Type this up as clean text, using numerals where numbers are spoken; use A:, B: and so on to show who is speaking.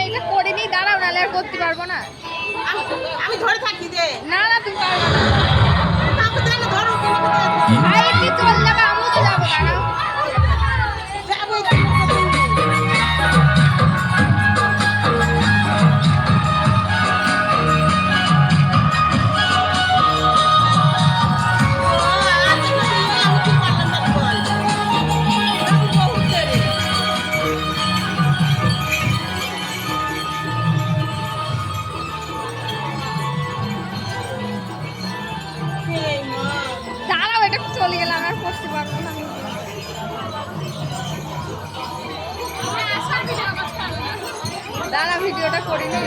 A: এটা করিনি, দাঁড়াও নাহলে আর করতে পারবো না।
B: আমি ধরে থাকি যে
A: না না তুমি পারবে না।
B: আমি জানি ধরো
A: আইটি চল যাবে, আমিও তো যাবো, দাঁড়াও। দাঁড়াও, এটা চলে গেলাম, আর করতে পারবো না। দাঁড়া, ভিডিওটা করিনি।